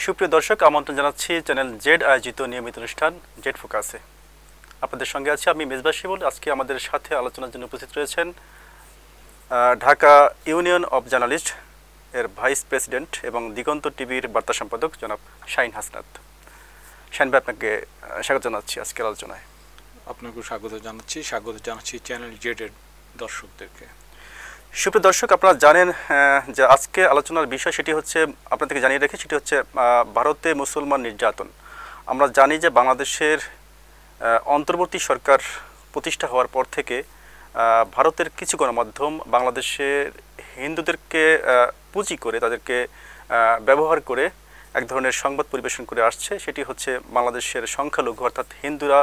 সুপ্রিয় দর্শক, আমন্ত্রণ জানাচ্ছি চ্যানেল জেড আয়োজিত নিয়মিত অনুষ্ঠান জেড ফোকাসে। আপনাদের সঙ্গে আছি আমি মেজবা শিমুল। আজকে আমাদের সাথে আলোচনার জন্য উপস্থিত রয়েছেন ঢাকা ইউনিয়ন অব জার্নালিস্ট এর ভাইস প্রেসিডেন্ট এবং দিগন্ত টিভির বার্তা সম্পাদক জনাব শাহিন হাসনাত। শাহিন ভাই, আপনাকে স্বাগত জানাচ্ছি আজকের আলোচনায়। আপনাকেও স্বাগত জানাচ্ছি চ্যানেল জেডের দর্শকদেরকে। সুপ্রিয় দর্শক, আপনারা জানেন যে আজকে আলোচনার বিষয় সেটি হচ্ছে, আপনাদেরকে জানিয়ে রেখে, সেটি হচ্ছে ভারতে মুসলমান নির্যাতন। আমরা জানি যে বাংলাদেশের অন্তর্বর্তী সরকার প্রতিষ্ঠা হওয়ার পর থেকে ভারতের কিছু গণমাধ্যম বাংলাদেশের হিন্দুদেরকে পুঁজি করে, তাদেরকে ব্যবহার করে এক ধরনের সংবাদ পরিবেশন করে আসছে। সেটি হচ্ছে বাংলাদেশের সংখ্যালঘু অর্থাৎ হিন্দুরা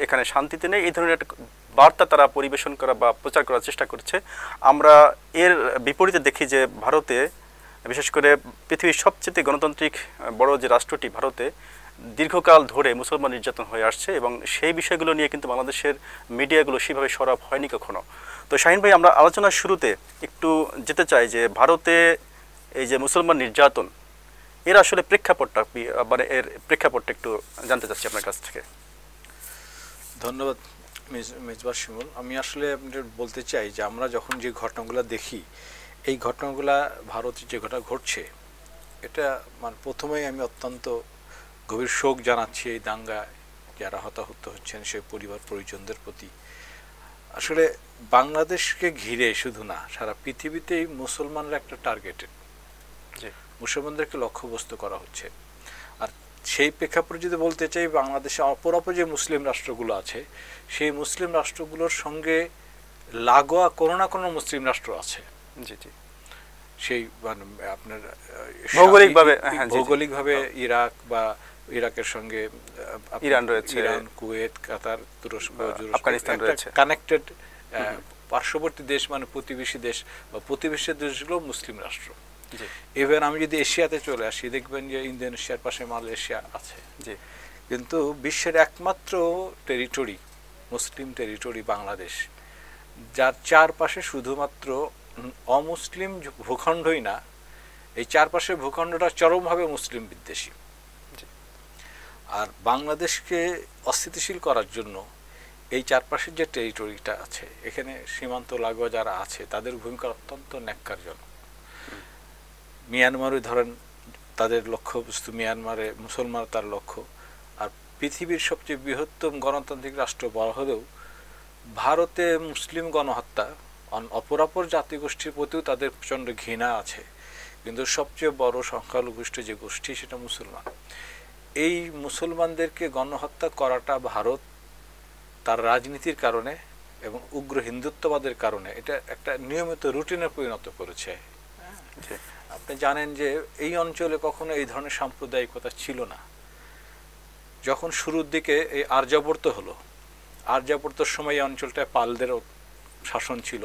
এখানে শান্তিতে নেই, এই ধরনের একটা বার্তা তারা পরিবেশন করা বা প্রচার করার চেষ্টা করছে। আমরা এর বিপরীতে দেখি যে ভারতে, বিশেষ করে পৃথিবীর সবচেয়ে গণতান্ত্রিক বড় যে রাষ্ট্রটি ভারতে, দীর্ঘকাল ধরে মুসলমান নির্যাতন হয়ে আসছে এবং সেই বিষয়গুলো নিয়ে কিন্তু বাংলাদেশের মিডিয়াগুলো সেভাবে সরব হয়নি কখনো। তো শাহিন ভাই, আমরা আলোচনার শুরুতে একটু যেতে চাই যে ভারতে এই যে মুসলমান নির্যাতন, এর আসলে প্রেক্ষাপটটা, মানে এর প্রেক্ষাপটটা একটু জানতে চাচ্ছি আপনার কাছ থেকে। ধন্যবাদ মেজবা শিমুল। আমি আসলে আপনাদের বলতে চাই যে আমরা যখন যে ঘটনাগুলো দেখি, এই ঘটনাগুলা ভারতে যে ঘটনা ঘটছে, এটা মানে প্রথমেই আমি অত্যন্ত গভীর শোক জানাচ্ছি এই দাঙ্গায় যারা হতাহত হচ্ছেন সেই পরিবার পরিজনদের প্রতি। আসলে বাংলাদেশকে ঘিরে শুধু না, সারা পৃথিবীতেই মুসলমানরা একটা টার্গেটেড, মুসলমানদেরকে লক্ষ্যবস্তু করা হচ্ছে। আর সেই প্রেক্ষাপটে যদি বলতে চাই, বাংলাদেশে অপরাপর যে মুসলিম রাষ্ট্রগুলো আছে, সেই মুসলিম রাষ্ট্রগুলোর সঙ্গে লাগোয়া কোনো না কোনো মুসলিম রাষ্ট্র আছে। সেই মানে আপনার ভৌগোলিকভাবে ইরাক বা ইরাকের সঙ্গে ইরান রয়েছে, ইরান, কুয়েত, কাতার, তুরস্ক, আফগানিস্তান রয়েছে, কানেক্টেড পার্শ্ববর্তী দেশ, মানে প্রতিবেশী দেশ বা প্রতিবেশী দেশগুলো মুসলিম রাষ্ট্র। ইভেন আমি যদি এশিয়াতে চলে আসি, দেখবেন যে ইন্দোনেশিয়ার পাশে মালয়েশিয়া আছে। কিন্তু বিশ্বের একমাত্র টেরিটরি, মুসলিম টেরিটরি বাংলাদেশ, যার চারপাশে শুধুমাত্র অমুসলিম ভূখণ্ডই না, এই চারপাশের ভূখণ্ডটা চরমভাবে মুসলিম বিদ্বেষী। আর বাংলাদেশকে অস্থিতিশীল করার জন্য এই চারপাশের যে টেরিটরিটা আছে, এখানে সীমান্ত লাগোয়া যারা আছে, তাদের ভূমিকা অত্যন্ত ন্যাক্কারজনক। মিয়ানমারে ধরেন, তাদের লক্ষ্যবস্তু মিয়ানমারে, মুসলমান তার লক্ষ্য। আর পৃথিবীর সবচেয়ে বৃহত্তম গণতান্ত্রিক রাষ্ট্র বলা হলেও ভারতে মুসলিম গণহত্যা, অপরাপর জাতিগোষ্ঠীর প্রতিও তাদের প্রচণ্ড ঘৃণা আছে। কিন্তু সবচেয়ে বড় সংখ্যালঘুগোষ্ঠী যে গোষ্ঠী, সেটা মুসলমান। এই মুসলমানদেরকে গণহত্যা করাটা ভারত তার রাজনীতির কারণে এবং উগ্র হিন্দুত্ববাদের কারণে এটা একটা নিয়মিত রুটিনে পরিণত করেছে। আপনি জানেন যে এই অঞ্চলে কখনো এই ধরনের সাম্প্রদায়িকতা ছিল না। যখন শুরুর দিকে এই আর্যাবর্ত হলো, আর্যাবর্তর সময় এই অঞ্চলটায় পালদেরও শাসন ছিল।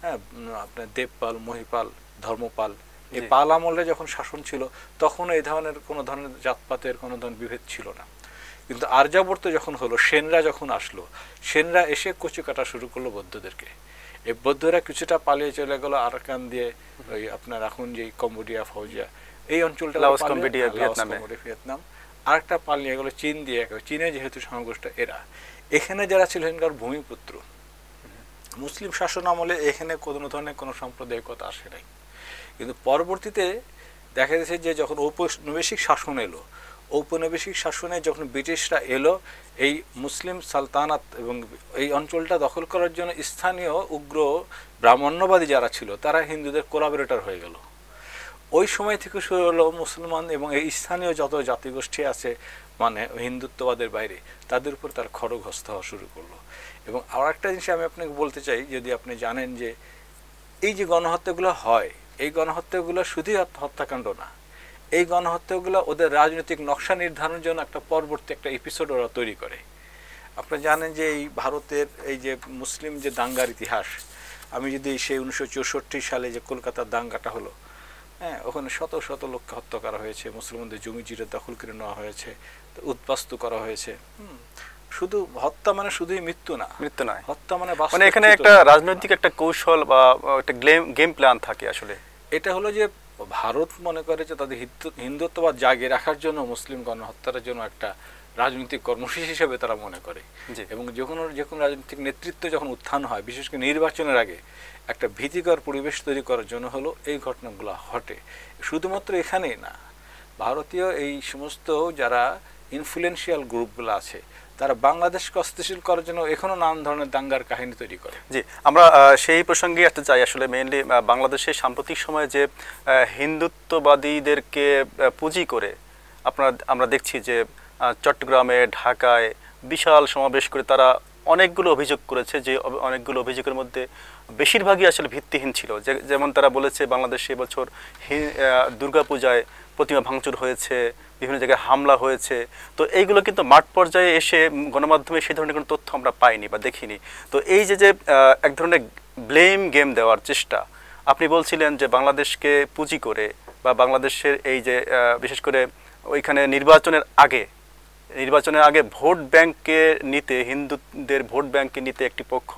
হ্যাঁ, আপনার দেবপাল, মহিপাল, ধর্মপাল, এই পাল আমলে যখন শাসন ছিল, তখন এই ধরনের কোনো ধরনের জাতপাতের কোনো ধরনের বিভেদ ছিল না। কিন্তু আর্যাবর্ত যখন হলো, সেনরা যখন আসলো, সেনরা এসে কচু কাটা শুরু করলো বৌদ্ধদেরকে। এই বৌদ্ধরা কিছুটা পালিয়ে চলে গেল আরাকান দিয়ে, ওই আপনার এখন যে কম্বোডিয়া, ফৌজিয়া, এই অঞ্চলটা, ভিয়েতনাম, আরেকটা পালিয়ে গেল চীন দিয়ে। চীনে যেহেতু সংঘর্ষটা, এরা এখানে যারা ছিল এখানকার ভূমিপুত্র। মুসলিম শাসন আমলে এখানে কোনো ধরনের কোনো সাম্প্রদায়িকতা আসে নাই। কিন্তু পরবর্তীতে দেখা গেছে যে যখন ঔপনিবেশিক শাসন এলো, ঔপনিবেশিক শাসনে যখন ব্রিটিশরা এলো, এই মুসলিম সালতানাত এবং এই অঞ্চলটা দখল করার জন্য স্থানীয় উগ্র ব্রাহ্মণ্যবাদী যারা ছিল, তারা হিন্দুদের কোলাবোরেটর হয়ে গেল। ওই সময় থেকে শুরু হলো মুসলমান এবং এই স্থানীয় যত জাতিগোষ্ঠী আছে, মানে হিন্দুত্ববাদের বাইরে, তাদের উপর তার খড়গহস্ত হওয়া শুরু করলো। এবং আর একটা জিনিস আমি আপনাকে বলতে চাই, যদি আপনি জানেন যে এই যে গণহত্যাগুলো হয়, এই গণহত্যাগুলো শুধুই হত্যাকাণ্ড না, এই গণহত্যাগুলো ওদের রাজনৈতিক নকশা নির্ধারণের জন্য একটা পরবর্তী একটা এপিসোড ওরা তৈরি করে। আপনি জানেন যে এই ভারতের এই যে মুসলিম যে দাঙ্গার ইতিহাস, আমি যদি সেই 1964 সালে যে কলকাতার দাঙ্গাটা হলো, হ্যাঁ, ওখানে শত শত লোককে হত্যা করা হয়েছে, মুসলমানদের জমি জিরে দখল করে নেওয়া হয়েছে, উদ্বাস্তু করা হয়েছে। শুধু হত্যা মানে শুধুই মৃত্যু না, মৃত্যু নয়, হত্যা মানে এখানে একটা রাজনৈতিক একটা কৌশল বা একটা গেম প্ল্যান থাকে। আসলে এটা হলো যে ভারত মনে করে যে তাদের হিন্দুত্ববাদ জাগিয়ে রাখার জন্য মুসলিম গণহত্যার জন্য একটা রাজনৈতিক কর্মসূচি হিসেবে তারা মনে করে। এবং যে কোনো রাজনৈতিক নেতৃত্ব যখন উত্থান হয়, বিশেষ করে নির্বাচনের আগে একটা ভীতিকর পরিবেশ তৈরি করার জন্য হলো এই ঘটনাগুলো ঘটে। শুধুমাত্র এখানেই না, ভারতীয় এই সমস্ত যারা ইনফ্লুয়েন্সিয়াল গ্রুপগুলো আছে তারা বাংলাদেশকে অস্থিতিশীল করার জন্য এখনো নানান ধরনের দাঙ্গার কাহিনী তৈরি করে। জি, আমরা সেই প্রসঙ্গে আসতে চাই। আসলে মেইনলি বাংলাদেশের সাম্প্রতিক সময়ে যে হিন্দুত্ববাদীদেরকে পুঁজি করে আমরা দেখছি যে চট্টগ্রামে, ঢাকায় বিশাল সমাবেশ করে তারা অনেকগুলো অভিযোগ করেছে, যে অনেকগুলো অভিযোগের মধ্যে বেশিরভাগই আসলে ভিত্তিহীন ছিল। যেমন তারা বলেছে বাংলাদেশে এবছর দুর্গাপূজায় প্রতিমা ভাঙচুর হয়েছে, বিভিন্ন জায়গায় হামলা হয়েছে। তো এইগুলো কিন্তু মাঠ পর্যায়ে এসে গণমাধ্যমে সেই ধরনের কোনো তথ্য আমরা পাইনি বা দেখিনি। তো এই যে এক ধরনের ব্লেম গেম দেওয়ার চেষ্টা, আপনি বলছিলেন যে বাংলাদেশকে পুঁজি করে বা বাংলাদেশের এই যে বিশেষ করে ওইখানে নির্বাচনের আগে ভোট ব্যাংককে নিতে, হিন্দুদের ভোট ব্যাংককে নিতে একটি পক্ষ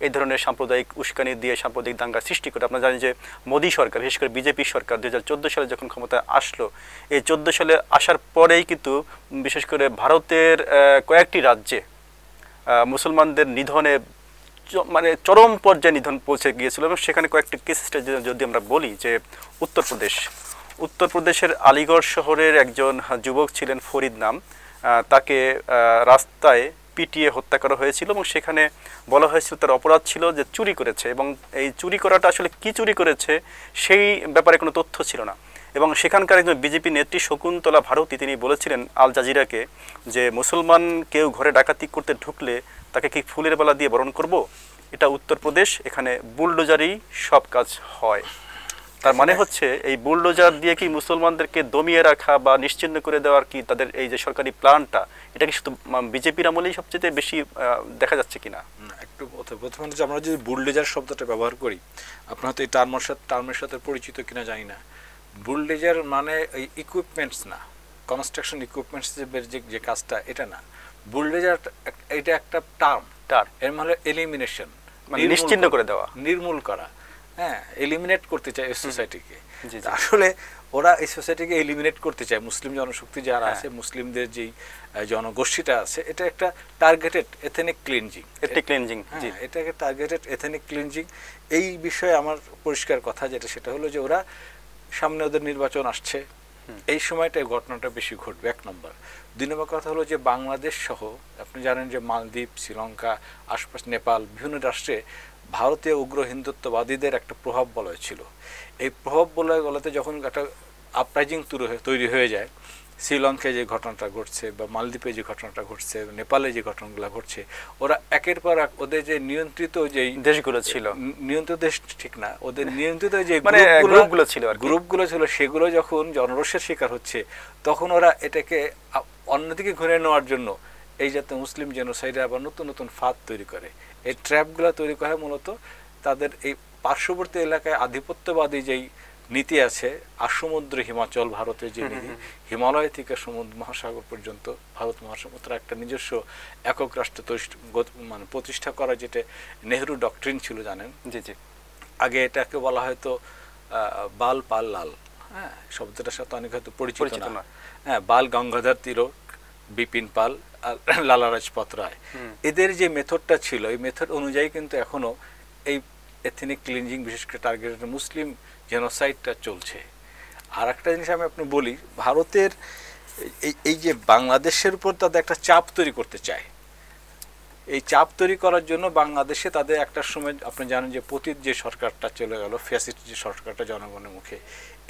এই ধরনের সাম্প্রদায়িক উস্কানি দিয়ে সাম্প্রদায়িক দাঙ্গা সৃষ্টি করে। আপনারা জানেন যে মোদী সরকার, বিশেষ করে বিজেপি সরকার 2014 সালে যখন ক্ষমতায় আসলো, এই 14 সালে আসার পরেই কিন্তু বিশেষ করে ভারতের কয়েকটি রাজ্যে মুসলমানদের নিধনে মানে চরম পর্যায়ে নিধন পৌঁছে গিয়েছিল। এবং সেখানে কয়েকটি কেস যদি আমরা বলি যে উত্তরপ্রদেশের আলিগড় শহরের একজন যুবক ছিলেন ফরিদ নাম, তাকে রাস্তায় পিটিয়ে হত্যা করা হয়েছিল এবং সেখানে বলা হয়েছিল তার অপরাধ ছিল যে চুরি করেছে, এবং এই চুরি করাটা আসলে কি চুরি করেছে সেই ব্যাপারে কোনো তথ্য ছিল না। এবং সেখানকার একজন বিজেপি নেত্রী শকুন্তলা ভারতী তিনি বলেছিলেন আল জাজিরাকে যে মুসলমান কেউ ঘরে ডাকাতি করতে ঢুকলে তাকে কি ফুলের বালা দিয়ে বরণ করব? এটা উত্তরপ্রদেশ, এখানে বুলডোজারই সব কাজ হয়। তার মানে হচ্ছে এই বুলডোজার দিয়ে কি মুসলমানদেরকে দমিয়ে রাখা বা নিশ্চিহ্ন করে দেওয়ার কি তাদের এই যে সরকারি প্ল্যানটা, এটা কি শুধু বিজেপির আমলেই সবচেয়ে বেশি দেখা যাচ্ছে কিনা? একটু প্রথমে আমরা যদি বুলডোজার শব্দটা ব্যবহার করি, আপনার হয়তো এই টার্মের সাথে পরিচিত কিনা জানি না। বুলডোজার মানে এই ইকুইপমেন্টস না, কনস্ট্রাকশন ইকুইপমেন্টস যে কাজটা, এটা না। বুলডোজার এটা একটা টার্ম, এর মানে এলিমিনেশন, মানে নিশ্চিহ্ন করে দেওয়া, নির্মূল করা। হ্যাঁ, এলিমিনেট করতে চায় এই সোসাইটিকে। আসলে ওরা এই সোসাইটিকে এলিমিনেট করতে চায়। মুসলিম জনশক্তি যারা আছে, মুসলিমদের যেই জনগোষ্ঠীটা আছে, এটা একটা টার্গেটেড এথনিক ক্লিনজিং। এটা একটা টার্গেটেড এথনিক ক্লিনজিং। এই বিষয়ে আমার পরিষ্কার কথা যেটা, সেটা হলো যে ওরা সামনে ওদের নির্বাচন আসছে, এই সময়টায় ঘটনাটা বেশি ঘটবে, এক নম্বর। দুই নম্বর কথা হলো যে বাংলাদেশ সহ আপনি জানেন যে মালদ্বীপ, শ্রীলঙ্কা, আশপাশ নেপাল, বিভিন্ন রাষ্ট্রে ভারতীয় উগ্র হিন্দুত্ববাদীদের একটা প্রভাব বলয় ছিল। এই প্রভাব বলয়গুলোতে যখন একটা আপরাইজিং তৈরি হয়ে যায়, শ্রীলঙ্কায় যে ঘটনাটা ঘটছে বা মালদ্বীপে যে ঘটনাটা ঘটছে, নেপালে যে ঘটনাগুলো ঘটছে, ওরা একের পর এক ওদের যে নিয়ন্ত্রিত যেই দেশগুলো ছিল, নিয়ন্ত্রিত দেশ ঠিক না, ওদের নিয়ন্ত্রিত যে গ্রুপগুলো ছিল, সেগুলো যখন জনরোষের শিকার হচ্ছে, তখন ওরা এটাকে অন্যদিকে ঘুরে নেওয়ার জন্য এই যাতে মুসলিম জেনোসাইডে আবার নতুন নতুন ফাঁদ তৈরি করে। এই ট্র্যাপগুলো তৈরি করে মূলত তাদের এই পার্শ্ববর্তী এলাকায় আধিপত্যবাদী যেই নীতি আছে, আসমুদ্র হিমাচল ভারতের যে নীতি, হিমালয় থেকে সমুদ্র মহাসাগর পর্যন্ত ভারত মহাসাগর একটা নিজস্ব একক রাষ্ট্র মানে প্রতিষ্ঠা করা, যেটা নেহরু ডক্ট্রিন ছিল জানেন। আগে এটাকে বলা হয়তো বাল পাল লাল, হ্যাঁ, শব্দটার সাথে অনেক হয়তো পরিচিত না। হ্যাঁ, বাল গঙ্গাধর তিলক, বিপিন পাল আর লালা রাজপথ রায়, এদের যে মেথডটা ছিল, এই মেথড অনুযায়ী কিন্তু এখনো এই এথনিক ক্লিনজিং, বিশেষ করে টার্গেটেড মুসলিম জেনোসাইডটা চলছে। আর একটা জিনিস আমি আপনি বলি, ভারতের এই যে বাংলাদেশের উপর তাদের একটা চাপ তৈরি করতে চায়, এই চাপ তৈরি করার জন্য বাংলাদেশে তাদের একটা সময় আপনি জানেন যে পতিত যে সরকারটা চলে গেল, ফ্যাসিস্ট যে সরকারটা জনগণের মুখে,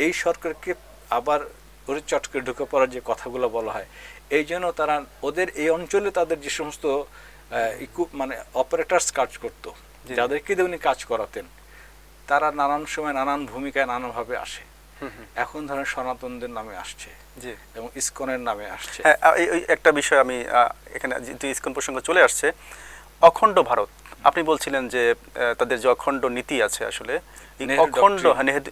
এই সরকারকে আবার ওর চটকে ঢুকে পড়ার যে কথাগুলো বলা হয়, এই জন্য তারা ওদের এই অঞ্চলে তাদের যে সমস্ত মানে অপারেটার্স কাজ করতো, যাদেরকে উনি কাজ করাতেন, তারা নানান সময় নানান ভূমিকায় নানানভাবে আসে। এখন ধরেন সনাতনদের নামে আসছে এবং ইসকনের নামে আসছে। একটা বিষয় আমি এখানে যেহেতু ইসকন প্রসঙ্গ চলে আসছে, অখণ্ড ভারত, আপনি বলছিলেন যে তাদের যে অখণ্ড নীতি আছে, আসলে অখণ্ড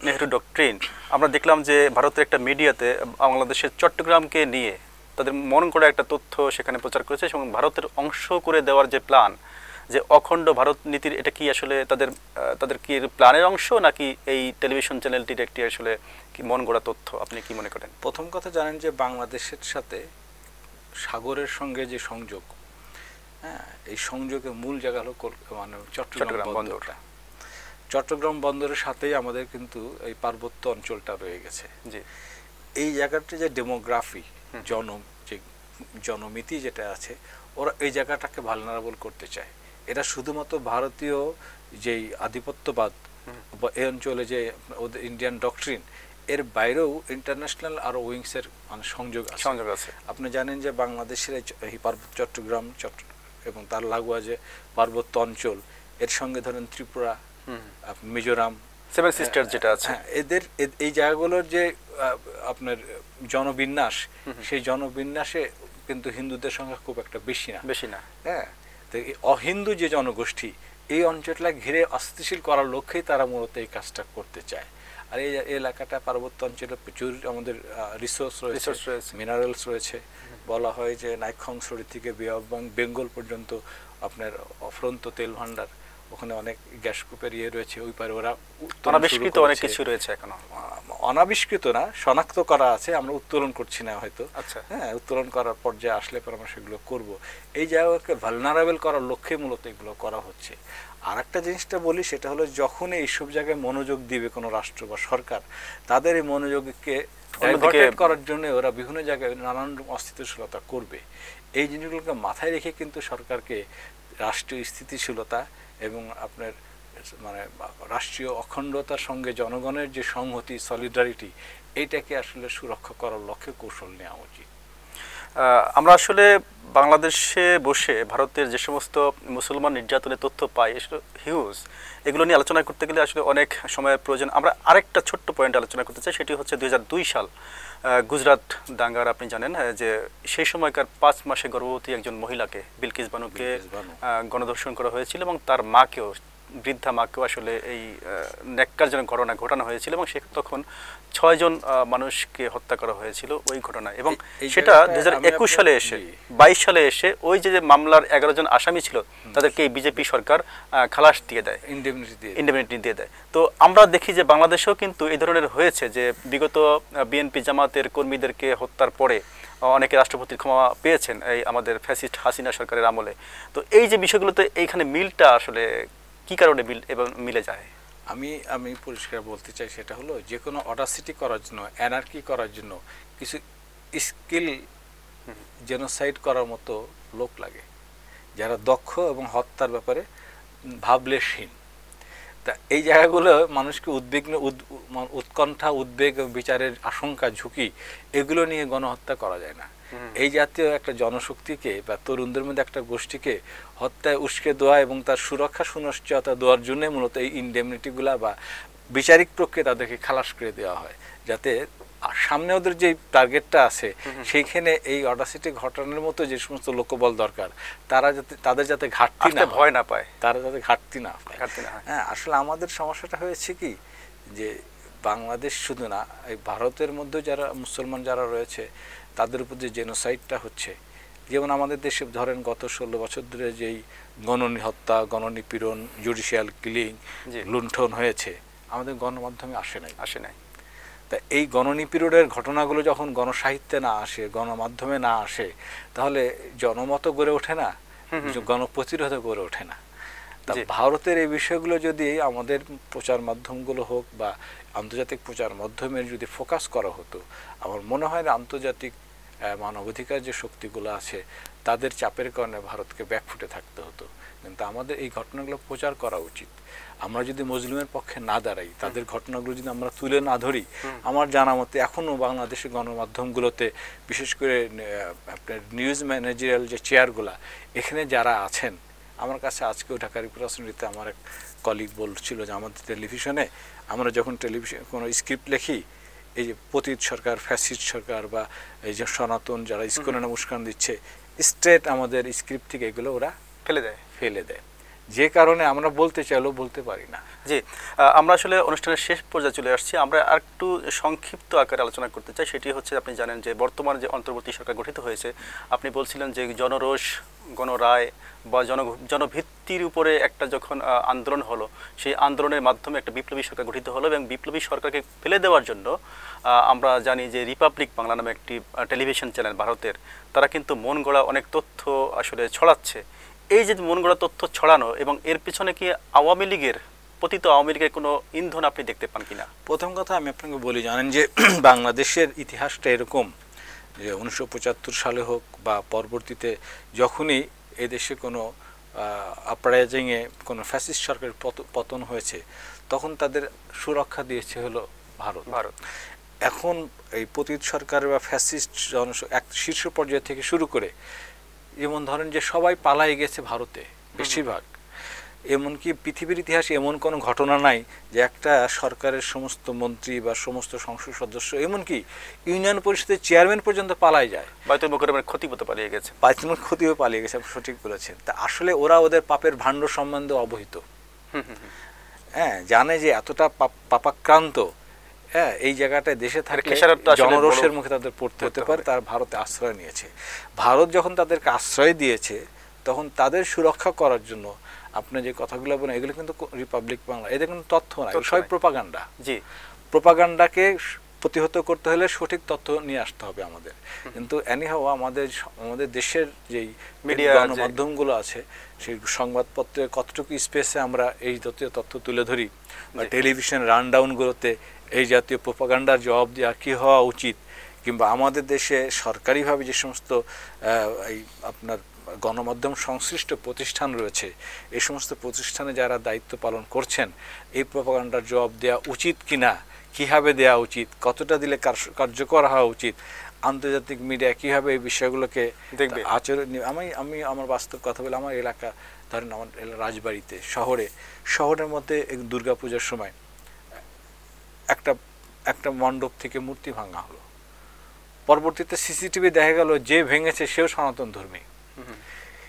নেহরু ডক্ট্রিন, আমরা দেখলাম যে ভারতের একটা মিডিয়াতে বাংলাদেশের চট্টগ্রামকে নিয়ে তাদের মন করা একটা তথ্য সেখানে প্রচার করেছে এবং ভারতের অংশ করে দেওয়ার যে প্ল্যান, যে অখণ্ড ভারত নীতির এটা কি আসলে তাদের কি প্ল্যানের অংশ, নাকি এই টেলিভিশন চ্যানেলটির একটি আসলে কি মন গড়া তথ্য? আপনি কি মনে করেন? প্রথম কথা জানেন যে বাংলাদেশের সাথে সাগরের সঙ্গে যে সংযোগ, হ্যাঁ, এই সংযোগের মূল জায়গা হলো মানে চট্টগ্রাম বন্দরটা। চট্টগ্রাম বন্দরের সাথেই আমাদের কিন্তু এই পার্বত্য অঞ্চলটা রয়ে গেছে। জি, এই জায়গাটি যে ডেমোগ্রাফি, যে জনমিতি যেটা আছে, ওরা এই জায়গাটাকে ভালনারেবল করতে চায়। এটা শুধুমাত্র ভারতীয় যেই আধিপত্যবাদ বা এই অঞ্চলে যে ওদের ইন্ডিয়ান ডক্ট্রিন, এর বাইরেও ইন্টারন্যাশনাল আরও উইংসের মানে সংযোগ আছে। আপনি জানেন যে বাংলাদেশের এই চট্টগ্রাম এবং তার লাগোয়া যে পার্বত্য অঞ্চল, এর সঙ্গে ধরেন ত্রিপুরা, মিজোরাম, সেভেন সিস্টার যেটা আছে, এদের এই জায়গাগুলোর যে আপনার জনবিন্যাস, সেই জনবিন্যাসে কিন্তু হিন্দুদের সংখ্যা খুব একটা বেশি না। হ্যাঁ, তো এই অহিন্দু যে জনগোষ্ঠী এই অঞ্চলটা ঘিরে অস্থিতিশীল করার লক্ষ্যেই তারা মূলত এই কাজটা করতে চায়। আর এই এলাকাটা পার্বত্য অঞ্চলে প্রচুর আমাদের রিসোর্স রয়েছে, মিনারেলস রয়েছে। বলা হয় যে নাইক্ষ্যংছড়ি থেকে বে অফ বেঙ্গল পর্যন্ত আপনার অফরন্ত তেল ভান্ডার, ওখানে অনেক গ্যাস কূপের রয়েছে। ওই পারে ওরা অনাবিষ্কৃত অনেক কিছু রয়েছে, এখনো অনাবিষ্কৃত না, শনাক্ত করা আছে, আমরা উত্তোলন করছি না হয়তো। আচ্ছা, হ্যাঁ, উত্তোলন করার পর্যায়ে আসলে পর আমরা সেগুলো করব। এই জায়গাকে ভালনারেবল করার লক্ষ্যে মূলত এগুলো করা হচ্ছে। আর একটা জিনিসটা বলি, সেটা হলো যখন এইসব জায়গায় মনোযোগ দিবে কোনো রাষ্ট্র বা সরকার, তাদের এই মনোযোগকে ডাইভার্টেড করার জন্য ওরা বিভিন্ন জায়গায় নানান অস্থিতিশীলতা করবে। এই জিনিসগুলোকে মাথায় রেখে কিন্তু সরকারকে রাষ্ট্রীয় স্থিতিশীলতা এবং আপনার মানে রাষ্ট্রীয় অখণ্ডতার সঙ্গে জনগণের যে সংহতি, সলিডারিটি, এইটাকে আসলে সুরক্ষা করার লক্ষ্যে কৌশল নেওয়া উচিত। আমরা আসলে বাংলাদেশে বসে ভারতের যে সমস্ত মুসলমান নির্যাতনের তথ্য পাই, এসব হিউজ, এগুলো নিয়ে আলোচনা করতে গেলে আসলে অনেক সময়ের প্রয়োজন। আমরা আরেকটা ছোট্ট পয়েন্ট আলোচনা করতে চাই, সেটি হচ্ছে 2002 সাল গুজরাট দাঙ্গার। আপনি জানেন যে সেই সময়কার 5 মাসে গর্ভবতী একজন মহিলাকে, বিলকিস বানুকে গণধর্ষণ করা হয়েছিল এবং তার মাকেও, বৃদ্ধা মাকেও আসলে এই ন্যাক্কারজনক ঘটনা ঘটানো হয়েছিল এবং সে তখন 6 জন মানুষকে হত্যা করা হয়েছিল ওই ঘটনায়। এবং সেটা 2021 সালে এসে 22 সালে এসে ওই যে মামলার 11 জন আসামি ছিল তাদেরকে বিজেপি সরকার খালাস দিয়ে দেয়, ইন্ডেমনিটি দিয়ে দেয়। তো আমরা দেখি যে বাংলাদেশেও কিন্তু এই ধরনের হয়েছে, যে বিগত বিএনপি জামাতের কর্মীদেরকে হত্যার পরে অনেকে রাষ্ট্রপতির ক্ষমা পেয়েছেন এই আমাদের ফ্যাসিস্ট হাসিনা সরকারের আমলে। তো এই যে বিষয়গুলোতে এইখানে মিলটা আসলে কি কারণে মিলে যায়? আমি পরিষ্কার বলতে চাই, সেটা হলো যে কোনো অডাসিটি করার জন্য, অ্যানার্কি করার জন্য কিছু স্কিল জেনোসাইড করার মতো লোক লাগে, যারা দক্ষ এবং হত্যার ব্যাপারে ভাবলেশহীন। তা এই জায়গাগুলো মানুষকে উৎকণ্ঠা, উদ্বেগ, বিচারের আশঙ্কা, ঝুঁকি, এগুলো নিয়ে গণহত্যা করা যায় না। এই জাতীয় একটা জনশক্তিকে বা তরুণদের মধ্যে একটা গোষ্ঠীকে হত্যায় উস্কে দেওয়া এবং তার সুরক্ষা সুনিশ্চয়তা দেওয়ার জন্য মূলত এই ইন্ডেমনিটিগুলা বা বিচারিক প্রক্রিয়া তাদেরকে খালাস করে দেওয়া হয়, যাতে সামনে ওদের যে টার্গেটটা আছে সেইখানে এই অডাসিটি ঘটানোর মতো যে সমস্ত লোকবল দরকার, তাদের যাতে ঘাটতি না, ভয় না পায়, তারা যাতে ঘাটতি না পায়। হ্যাঁ, আসলে আমাদের সমস্যাটা হয়েছে কি, যে বাংলাদেশ শুধু না, এই ভারতের মধ্যে যারা মুসলমান যারা রয়েছে তাদের উপর যে জেনোসাইডটা হচ্ছে, যেমন আমাদের দেশে ধরেন গত 16 বছর ধরে যেই গণহত্যা, গণনিপীড়ন, জুডিশিয়াল কিলিং, লুণ্ঠন হয়েছে, আমাদের গণমাধ্যমে আসে নাই। তা এই গণনিপীড়নের ঘটনাগুলো যখন গণসাহিত্যে না আসে, গণমাধ্যমে না আসে, তাহলে জনমত গড়ে ওঠে না, গণপ্রতিরোধ গড়ে ওঠে না। তা ভারতের এই বিষয়গুলো যদি আমাদের প্রচার মাধ্যমগুলো হোক বা আন্তর্জাতিক প্রচার মাধ্যমের যদি ফোকাস করা হতো, আমার মনে হয় আন্তর্জাতিক মানবাধিকার যে শক্তিগুলো আছে তাদের চাপের কারণে ভারতকে ব্যাকফুটে থাকতে হতো। কিন্তু আমাদের এই ঘটনাগুলো প্রচার করা উচিত। আমরা যদি মুসলিমের পক্ষে না দাঁড়াই, তাদের ঘটনাগুলো যদি আমরা তুলে না ধরি, আমার জানা মতে এখনও বাংলাদেশের গণমাধ্যমগুলোতে, বিশেষ করে আপনার নিউজ ম্যানেজারিয়াল যে চেয়ারগুলা, এখানে যারা আছেন, আমার কাছে আজকেও ঢাকা রিপ্রেজেন্টেটিভে আমার এক কলিগ বলছিল যে আমাদের টেলিভিশনে আমরা যখন কোনো স্ক্রিপ্ট লিখি, এই যে পতিত সরকার, ফ্যাসিস্ট সরকার বা এই যে সনাতন যারা ইস্কনে নমস্কার দিচ্ছে, স্ট্রেট আমাদের স্ক্রিপ্ট থেকে এগুলো ওরা ফেলে দেয়। যে কারণে আমরা বলতে চাইলেও বলতে পারি না। জি, আমরা আসলে অনুষ্ঠানের শেষ পর্যায়ে চলে আসছি। আমরা আরেকটু সংক্ষিপ্ত আকারে আলোচনা করতে চাই। সেটি হচ্ছে, আপনি জানেন যে বর্তমান যে অন্তর্বর্তী সরকার গঠিত হয়েছে, আপনি বলছিলেন যে জনরোষ, গণরায় বা জনভিত্তির উপরে একটা যখন আন্দোলন হলো, সেই আন্দোলনের মাধ্যমে একটা বিপ্লবী সরকার গঠিত হলো এবং বিপ্লবী সরকারকে ফেলে দেওয়ার জন্য আমরা জানি যে রিপাবলিক বাংলা নামে একটি টেলিভিশন চ্যানেল ভারতের, তারা কিন্তু মন গড়া অনেক তথ্য আসলে ছড়াচ্ছে। এই যে মন গড়া তথ্য ছড়ানো, এবং এর পিছনে কি আওয়ামী লীগের, পতিত আওয়ামী লীগের কোনো ইন্ধন আপনি দেখতে পান কিনা? প্রথম কথা আমি আপনাকে বলি, জানেন যে বাংলাদেশের ইতিহাসটা এরকম যে 1975 সালে হোক বা পরবর্তীতে যখনই এদেশে কোনো আপরাইজিংয়ে কোনো ফ্যাসিস্ট সরকারের পতন হয়েছে, তখন তাদের সুরক্ষা দিয়েছে হলো ভারত। এখন এই পতিত সরকার বা ফ্যাসিস্ট এক শীর্ষ পর্যায় থেকে শুরু করে, যেমন ধরেন যে সবাই পালাই গেছে ভারতে বেশিরভাগ। এমনকি পৃথিবীর ইতিহাসে এমন কোনো ঘটনা নাই যে একটা সরকারের সমস্ত মন্ত্রী বা সমস্ত সংসদ সদস্য, এমনকি ইউনিয়ন পরিষদের চেয়ারম্যান পর্যন্ত পালাই যায়। বাইতুল মোকাররমের ক্ষতিপূরণ পালিয়ে গেছে, বাইতুল ক্ষতিও পালিয়ে গেছে, আপনি সঠিক বলেছেন। তা আসলে ওরা ওদের পাপের ভাণ্ড সম্বন্ধে অবহিত, হ্যাঁ, জানে যে এতটা পাপাক্রান্ত, হ্যাঁ, এই জায়গাটায় দেশে থাকলে জনরোষের মুখে তাদের পড়তে হতে পারে। তারা ভারতে আশ্রয় নিয়েছে। ভারত যখন তাদেরকে আশ্রয় দিয়েছে, তখন তাদের সুরক্ষা করার জন্য আপনি যে কথাগুলো বলেন, এগুলো কিন্তু রিপাবলিক বাংলা, এদের কিন্তু তথ্য নাই, সবই প্রোপাগান্ডা। জি, প্রোপাগান্ডাকে প্রতিহত করতে হলে সঠিক তথ্য নিয়ে আসতে হবে আমাদের। কিন্তু এনিহাও আমাদের দেশের যেই মিডিয়া গণমাধ্যমগুলো আছে, সেই সংবাদপত্রে কতটুকু স্পেসে আমরা এই জাতীয় তথ্য তুলে ধরি, বা টেলিভিশন রানডাউনগুলোতে এই জাতীয় প্রোপাগান্ডার জবাব দেওয়া কী হওয়া উচিত, কিংবা আমাদের দেশে সরকারিভাবে যে সমস্ত এই আপনার গণমাধ্যম সংশ্লিষ্ট প্রতিষ্ঠান রয়েছে, এই সমস্ত প্রতিষ্ঠানে যারা দায়িত্ব পালন করছেন, এই প্রোপাগান্ডার জবাব দেওয়া উচিত কিনা, কীভাবে দেওয়া উচিত, কতটা দিলে কার্যকর হওয়া উচিত, আন্তর্জাতিক মিডিয়া কীভাবে এই বিষয়গুলোকে দেখবে, আচরণ। আমি আমার বাস্তব কথা বলে, আমার এলাকা ধরেন, আমার রাজবাড়িতে শহরের মধ্যে দুর্গাপূজার সময় একটা মণ্ডপ থেকে মূর্তি ভাঙা হলো। পরবর্তীতে সিসিটিভি দেখা গেল যে ভেঙেছে সেও সনাতন ধর্মী,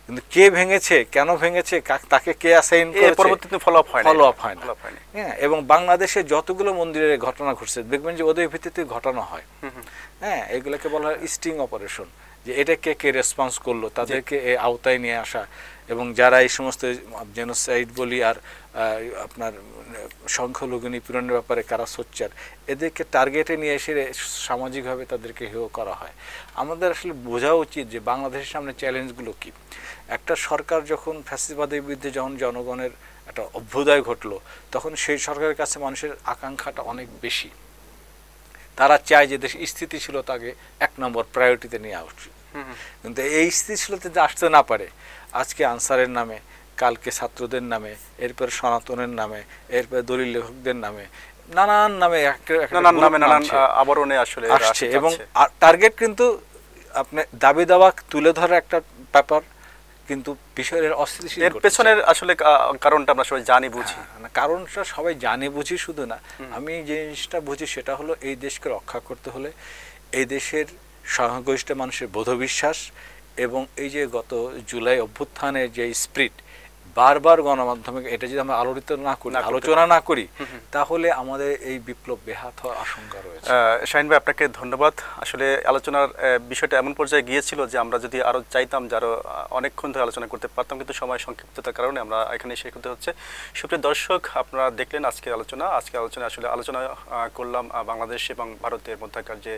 কিন্তু কে ভেঙেছে, কেন ভেঙেছে, তাকে কে অ্যাসাইন করেছে, পরবর্তীতে ফলো আপ হয় না। হ্যাঁ, এবং বাংলাদেশে যতগুলো মন্দিরের ঘটনা ঘটছে, দেখবেন যে ওদের ভিত্তিতে ঘটানো হয়। হ্যাঁ, এগুলোকে বলা হয় স্টিং অপারেশন, যে এটা কে রেসপন্স করলো, তাদেরকে এই আওতায় নিয়ে আসা, এবং যারা এই সমস্ত জেনোসাইড বলি আর আপনার সংখ্যালঘু নিপীড়নের ব্যাপারে কারা সোচ্চার, এদেরকে টার্গেটে নিয়ে এসে সামাজিকভাবে তাদেরকে হেয় করা হয়। আমাদের আসলে বোঝা উচিত যে বাংলাদেশের সামনে চ্যালেঞ্জগুলো কী। একটা সরকার যখন ফ্যাসিবাদের বিরুদ্ধে যখন জনগণের একটা অভ্যুদয় ঘটলো, তখন সেই সরকারের কাছে মানুষের আকাঙ্ক্ষাটা অনেক বেশি। তারা চায় যে দেশে স্থিতিশীলতাকে 1 নম্বর প্রায়োরিটিতে নিয়ে আসছে। কিন্তু এই স্থিতিশীলতা যদি আসতে না পারে, আজকে আনসারের নামে, কালকে ছাত্রদের নামে, এরপর সনাতনের নামে, এরপর দলিল লেখকদের নামে, নানান নামে আবরণে আসছে। এবং টার্গেট কিন্তু আপনি দাবি দাওয়া তুলে ধরা একটা ব্যাপার, কিন্তু বিষয়ের অস্থিতিশীল, এর পেছনের আসলে কারণটা আমরা সবাই জানি বুঝি। কারণটা সবাই জানি বুঝি শুধু না, আমি যে জিনিসটা বুঝি সেটা হলো, এই দেশকে রক্ষা করতে হলে এই দেশের সংখ্যাগরিষ্ঠ মানুষের বোধবিশ্বাস, এবং এই যে গত জুলাই অভ্যুত্থানের যে স্পিরিট, বারবার গণমাধ্যমে এটা যদি আমরা আলোচনা না করি, তাহলে আমাদের এই বিপ্লব ব্যাহত হওয়ার আশঙ্কা রয়েছে। শাহিন ভাই, আপনাকে ধন্যবাদ। আসলে আলোচনার বিষয়টা এমন পর্যায়ে গিয়েছিল যে আমরা যদি আরও চাইতাম যে আরও অনেকক্ষণ ধরে আলোচনা করতে পারতাম, কিন্তু সময় সংক্ষিপ্ততার কারণে আমরা এখানে শেষ করতে হচ্ছে। সুপ্রিয় দর্শক, আপনারা দেখলেন আজকের আলোচনা। আসলে আলোচনা করলাম বাংলাদেশ এবং ভারতের মধ্যকার যে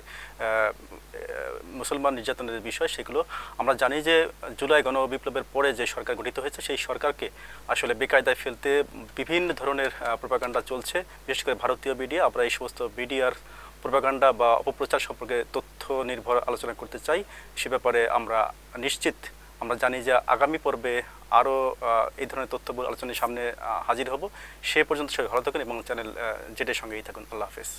মুসলমান নির্যাতনের বিষয়, সেগুলো আমরা জানি যে জুলাই গণবিপ্লবের পরে যে সরকার গঠিত হয়েছে, সেই সরকারকে আসলে বেকায়দায় ফেলতে বিভিন্ন ধরনের প্রোপাগান্ডা চলছে, বিশেষ করে ভারতীয় মিডিয়া। আমরা এই সমস্ত মিডিয়ার প্রোপাগান্ডা বা অপপ্রচার সম্পর্কে তথ্য নির্ভর আলোচনা করতে চাই। সে ব্যাপারে আমরা নিশ্চিত, আমরা জানি যে আগামী পর্বে আরও এই ধরনের তথ্যবহুল আলোচনার সামনে হাজির হব। সে পর্যন্ত সবাই ভালো থাকুন এবং চ্যানেল জেটের সঙ্গেই থাকুন। আল্লাহ হাফেজ।